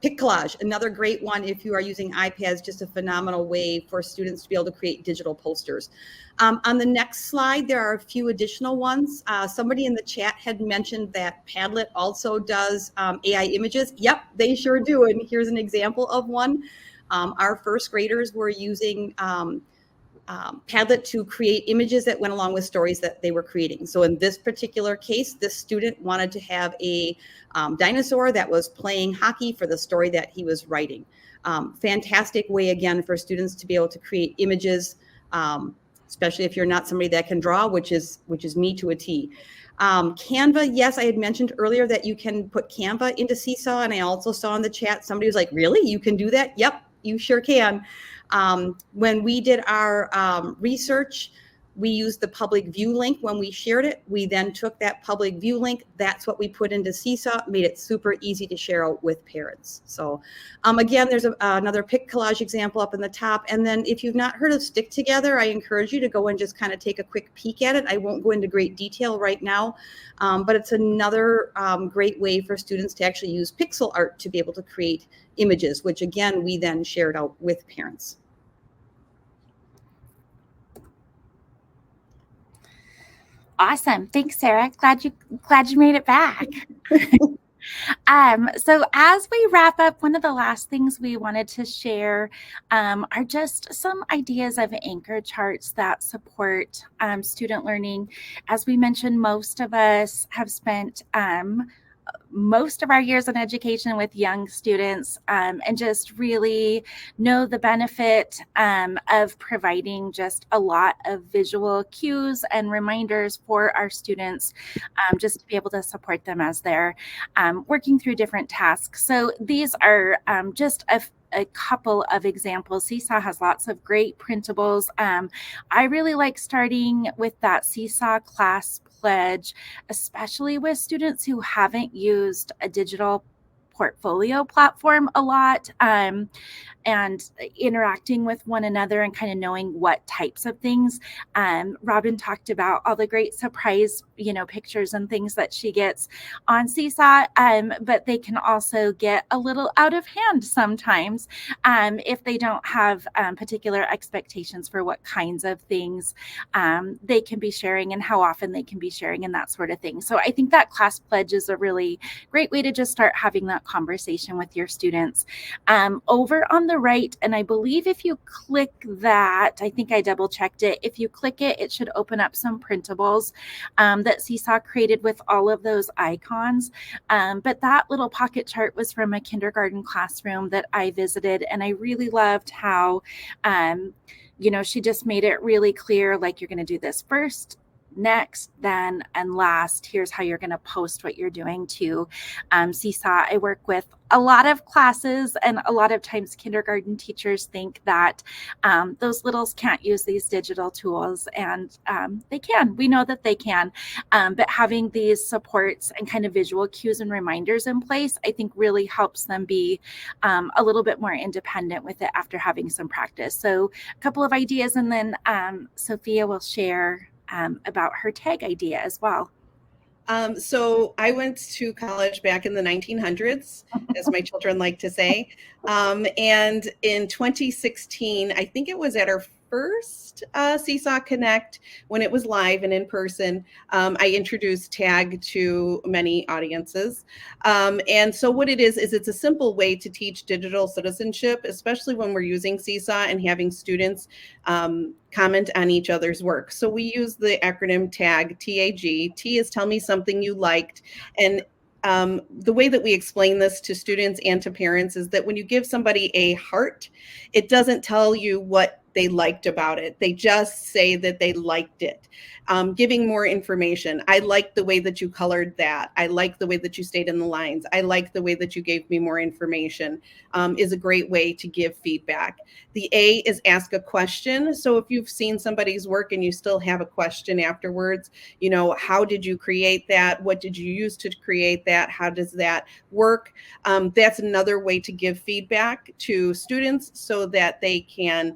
pic collage, another great one if you are using iPads, just a phenomenal way for students to be able to create digital posters. On the next slide, there are a few additional ones. Somebody in the chat had mentioned that Padlet also does AI images. Yep, they sure do. And here's an example of one. Our first graders were using Padlet to create images that went along with stories that they were creating. So in this particular case, this student wanted to have a dinosaur that was playing hockey for the story that he was writing. Fantastic way, again, for students to be able to create images, especially if you're not somebody that can draw, which is me to a T. Canva, yes, I had mentioned earlier that you can put Canva into Seesaw, and I also saw in the chat somebody was like, really? You can do that? Yep, you sure can. When we did our research, we used the public view link when we shared it. We then took that public view link. That's what we put into Seesaw, made it super easy to share out with parents. So again, there's another pic collage example up in the top. And then if you've not heard of Stick Together, I encourage you to go and just kind of take a quick peek at it. I won't go into great detail right now, but it's another great way for students to actually use pixel art to be able to create images, which again, we then shared out with parents. Awesome. Thanks, Sarah. Glad you made it back. So as we wrap up, one of the last things we wanted to share are just some ideas of anchor charts that support student learning. As we mentioned, most of us have spent most of our years in education with young students and just really know the benefit of providing just a lot of visual cues and reminders for our students just to be able to support them as they're working through different tasks. So these are just a couple of examples. Seesaw has lots of great printables. I really like starting with that Seesaw class pledge, especially with students who haven't used a digital portfolio platform a lot. And interacting with one another and kind of knowing what types of things. Robin talked about all the great surprise, pictures and things that she gets on Seesaw, but they can also get a little out of hand sometimes if they don't have particular expectations for what kinds of things they can be sharing and how often they can be sharing and that sort of thing. So I think that class pledge is a really great way to just start having that conversation with your students. Over on the right, and I believe if you click that, I think I double checked it. If you click it, it should open up some printables that Seesaw created with all of those icons. But that little pocket chart was from a kindergarten classroom that I visited, and I really loved how, she just made it really clear, like you're going to do this first, next, then, and last. Here's how you're going to post what you're doing to Seesaw. I work with a lot of classes, and a lot of times kindergarten teachers think that those littles can't use these digital tools, and they can. We know that they can, but having these supports and kind of visual cues and reminders in place, I think really helps them be a little bit more independent with it after having some practice. So a couple of ideas, and then Sophia will share about her tag idea as well. So I went to college back in the 1900s, as my children like to say. And in 2016, I think it was at our first Seesaw Connect, when it was live and in person, I introduced tag to many audiences. And so what it is it's a simple way to teach digital citizenship, especially when we're using Seesaw and having students comment on each other's work. So we use the acronym TAG, T-A-G. T is tell me something you liked. And the way that we explain this to students and to parents is that when you give somebody a heart, it doesn't tell you what they liked about it. They just say that they liked it. Giving more information. I like the way that you colored that. I like the way that you stayed in the lines. I like the way that you gave me more information, is a great way to give feedback. The A is ask a question. So if you've seen somebody's work and you still have a question afterwards, you know, how did you create that? What did you use to create that? How does that work? That's another way to give feedback to students so that they can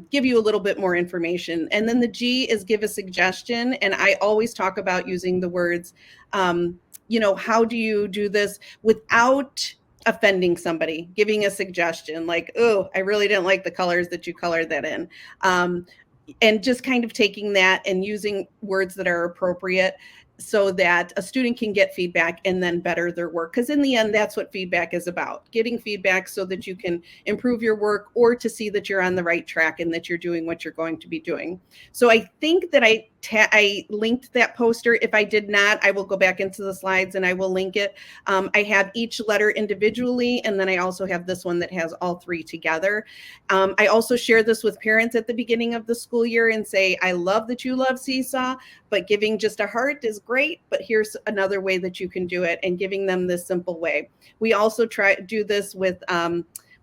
give you a little bit more information. And then the G is give a suggestion. And I always talk about using the words, you know, how do you do this without offending somebody, giving a suggestion like, oh, I really didn't like the colors that you colored that in. And just kind of taking that and using words that are appropriate so that a student can get feedback and then better their work. Because in the end, that's what feedback is about, getting feedback so that you can improve your work or to see that you're on the right track and that you're doing what you're going to be doing. So I think that I linked that poster. If I did not, I will go back into the slides and I will link it. I have each letter individually, and then I also have this one that has all three together. I also share this with parents at the beginning of the school year and say, I love that you love Seesaw, but giving just a heart is great, but here's another way that you can do it, and giving them this simple way. We also do this with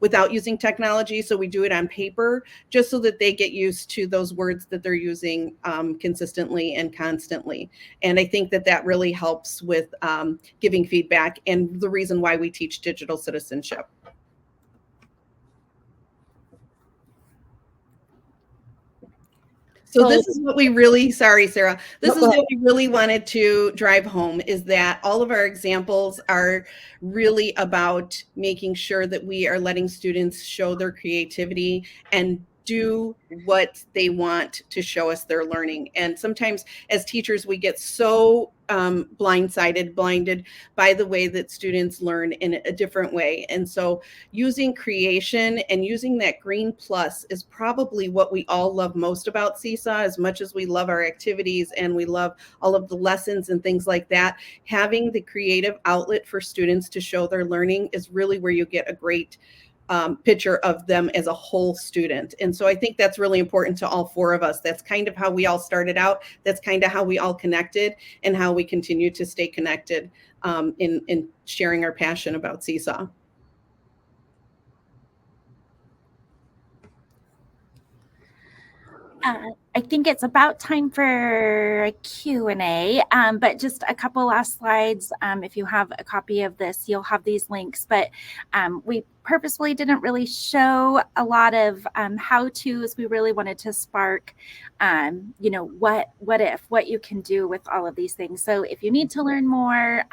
without using technology. So we do it on paper just so that they get used to those words that they're using consistently and constantly. And I think that that really helps with giving feedback and the reason why we teach digital citizenship. So this is what we really, sorry, Sarah, this is what we really wanted to drive home, is that all of our examples are really about making sure that we are letting students show their creativity and do what they want to show us their learning. And sometimes as teachers, we get so blinded by the way that students learn in a different way. And so using creation and using that green plus is probably what we all love most about Seesaw. As much as we love our activities and we love all of the lessons and things like that, having the creative outlet for students to show their learning is really where you get a great picture of them as a whole student. And so I think that's really important to all four of us. That's kind of how we all started out. That's kind of how we all connected and how we continue to stay connected in sharing our passion about Seesaw. I think it's about time for a Q&A, but just a couple last slides. If you have a copy of this, you'll have these links, but we purposefully didn't really show a lot of how-tos. We really wanted to spark, you know, what you can do with all of these things. So if you need to learn more,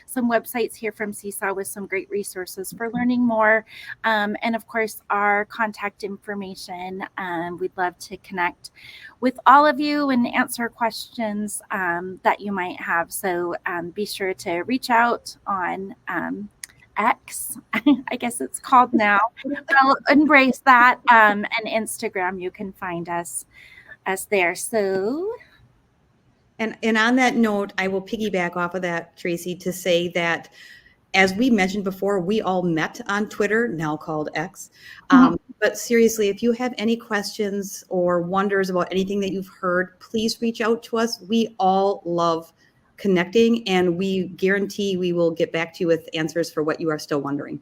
some websites here from Seesaw with some great resources for learning more. And of course, our contact information. We'd love to connect with all of you and answer questions that you might have. So be sure to reach out on X, I guess it's called now. I'll embrace that. And Instagram, you can find us there. So. And on that note, I will piggyback off of that, Tracy, to say that as we mentioned before, we all met on Twitter, now called X. But seriously, if you have any questions or wonders about anything that you've heard, please reach out to us. We all love connecting, and we guarantee we will get back to you with answers for what you are still wondering.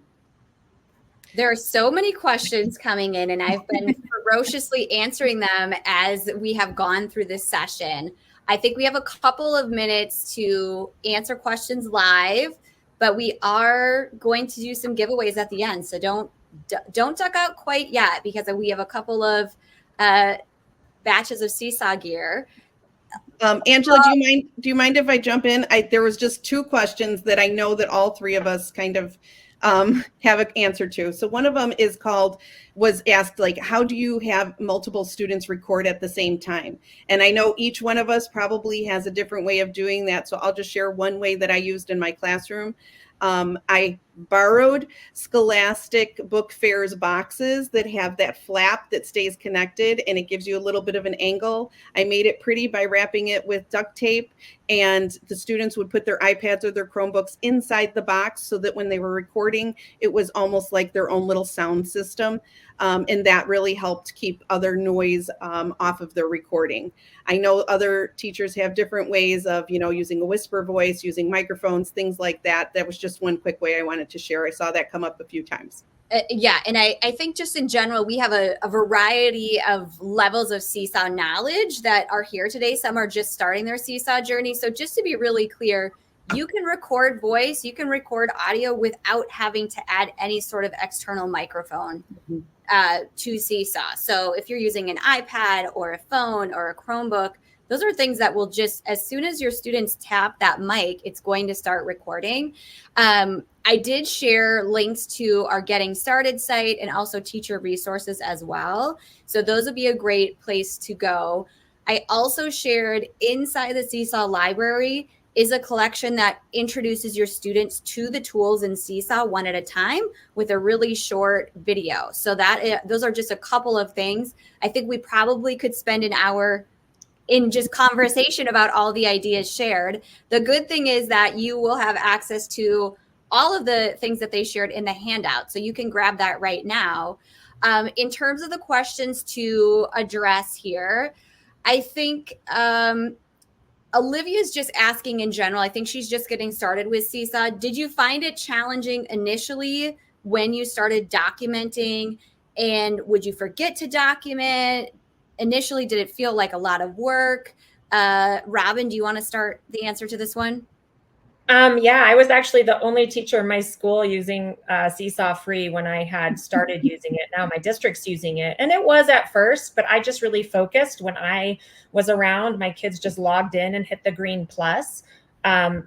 There are so many questions coming in, and I've been ferociously answering them as we have gone through this session. I think we have a couple of minutes to answer questions live, but we are going to do some giveaways at the end. So don't duck out quite yet, because we have a couple of batches of Seesaw gear. Angela, do you mind if I jump in? There was just two questions that I know that all three of us kind of have an answer to. So one of them was asked, like, how do you have multiple students record at the same time? And I know each one of us probably has a different way of doing that. So I'll just share one way that I used in my classroom. I borrowed Scholastic Book Fairs boxes that have that flap that stays connected, and it gives you a little bit of an angle. I made it pretty by wrapping it with duct tape, and the students would put their iPads or their Chromebooks inside the box so that when they were recording, it was almost like their own little sound system. And that really helped keep other noise off of their recording. I know other teachers have different ways of, using a whisper voice, using microphones, things like that. That was just one quick way I wanted to share. I saw that come up a few times. Yeah. And I think just in general, we have a variety of levels of Seesaw knowledge that are here today. Some are just starting their Seesaw journey. So just to be really clear, you can record voice, you can record audio without having to add any sort of external microphone to Seesaw. So if you're using an iPad or a phone or a Chromebook, those are things that will just, as soon as your students tap that mic, it's going to start recording. I did share links to our Getting Started site and also teacher resources as well. So those would be a great place to go. I also shared inside the Seesaw library is a collection that introduces your students to the tools in Seesaw one at a time with a really short video. So those are just a couple of things. I think we probably could spend an hour in just conversation about all the ideas shared. The good thing is that you will have access to all of the things that they shared in the handout. So you can grab that right now. In terms of the questions to address here, I think Olivia's just asking in general. I think she's just getting started with Seesaw. Did you find it challenging initially when you started documenting? And would you forget to document? Initially, did it feel like a lot of work? Robin, do you want to start the answer to this one? Yeah, I was actually the only teacher in my school using Seesaw free when I had started using it. Now my district's using it. And it was at first, but I just really focused when I was around. My kids just logged in and hit the green plus.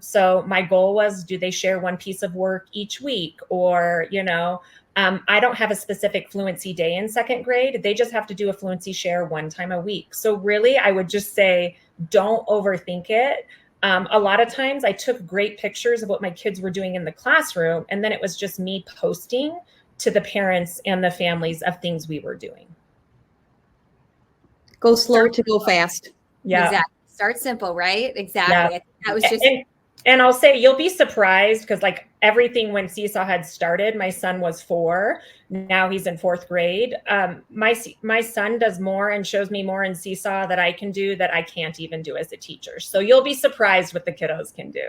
So my goal was, do they share one piece of work each week? Or, I don't have a specific fluency day in second grade. They just have to do a fluency share one time a week. So really, I would just say, don't overthink it. A lot of times I took great pictures of what my kids were doing in the classroom, and then it was just me posting to the parents and the families of things we were doing. Go slow to go fast. Yeah. Exactly. Start simple, right? Exactly. Yeah. I think that was just... And I'll say you'll be surprised because like everything when Seesaw had started, my son was 4. Now he's in 4th grade. My son does more and shows me more in Seesaw that I can do that I can't even do as a teacher. So you'll be surprised what the kiddos can do.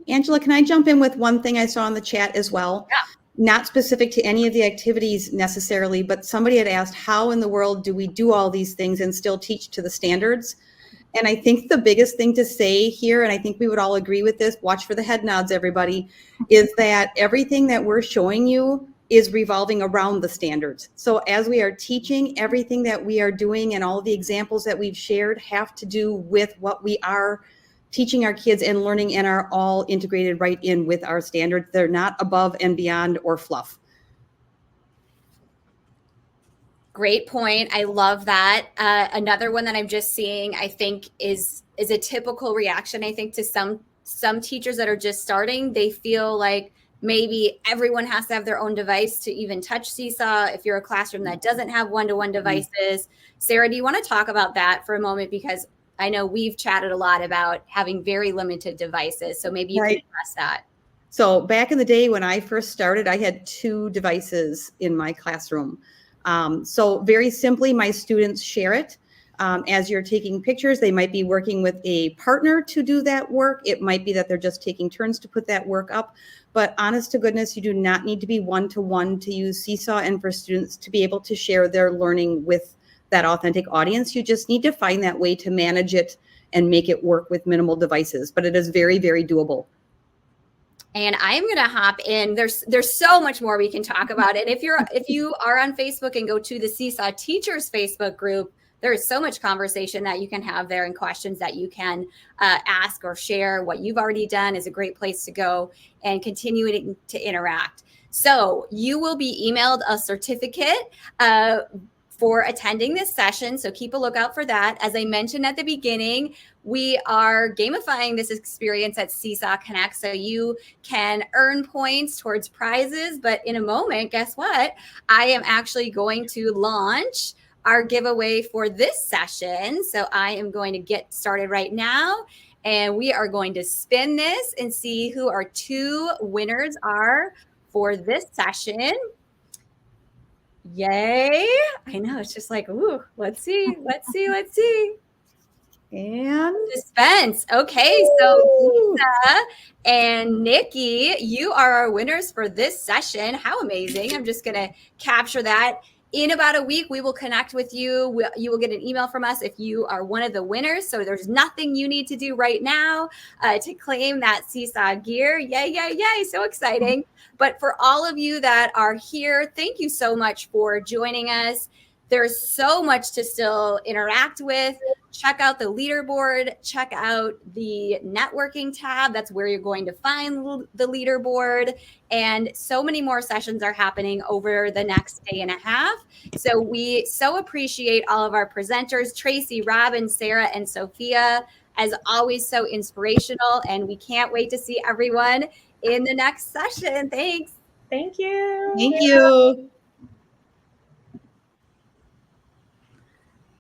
Angela, can I jump in with one thing I saw in the chat as well? Yeah. Not specific to any of the activities necessarily, but somebody had asked, how in the world do we do all these things and still teach to the standards? And I think the biggest thing to say here, and I think we would all agree with this, watch for the head nods, everybody, is that everything that we're showing you is revolving around the standards. So as we are teaching, everything that we are doing and all the examples that we've shared have to do with what we are teaching our kids and learning and are all integrated right in with our standards. They're not above and beyond or fluff. Great point. I love that. Another one that I'm just seeing, I think, is a typical reaction. I think to some teachers that are just starting, they feel like maybe everyone has to have their own device to even touch Seesaw. If you're a classroom that doesn't have one-to-one devices, Sarah, do you want to talk about that for a moment? Because I know we've chatted a lot about having very limited devices. So maybe you can address that. So back in the day when I first started, I had 2 devices in my classroom. So very simply, my students share it. As you're taking pictures, they might be working with a partner to do that work. It might be that they're just taking turns to put that work up. But honest to goodness, you do not need to be one-to-one to use Seesaw and for students to be able to share their learning with that authentic audience. You just need to find that way to manage it and make it work with minimal devices. But it is very, very doable. And I'm going to hop in. There's so much more we can talk about. And if you are on Facebook and go to the Seesaw Teachers Facebook group, there is so much conversation that you can have there and questions that you can ask or share. What you've already done is a great place to go and continue to interact. So you will be emailed a certificate for attending this session. So keep a lookout for that. As I mentioned at the beginning, we are gamifying this experience at Seesaw Connect. So you can earn points towards prizes. But in a moment, guess what? I am actually going to launch our giveaway for this session. So I am going to get started right now. And we are going to spin this and see who our 2 winners are for this session. Yay. I know, it's just like, ooh, let's see. And Suspense. Okay, so Lisa and Nikki, you are our winners for this session. How amazing. I'm just going to capture that. In about a week, we will connect with you. You will get an email from us if you are one of the winners. So there's nothing you need to do right now to claim that Seesaw gear. Yay, yay, yay. So exciting. But for all of you that are here, thank you so much for joining us. There's so much to still interact with. Check out the leaderboard. Check out the networking tab. That's where you're going to find the leaderboard. And so many more sessions are happening over the next day and a half. So we so appreciate all of our presenters, Tracy, Robin, Sarah, and Sophia. As always, so inspirational. And we can't wait to see everyone in the next session. Thanks. Thank you. thank you.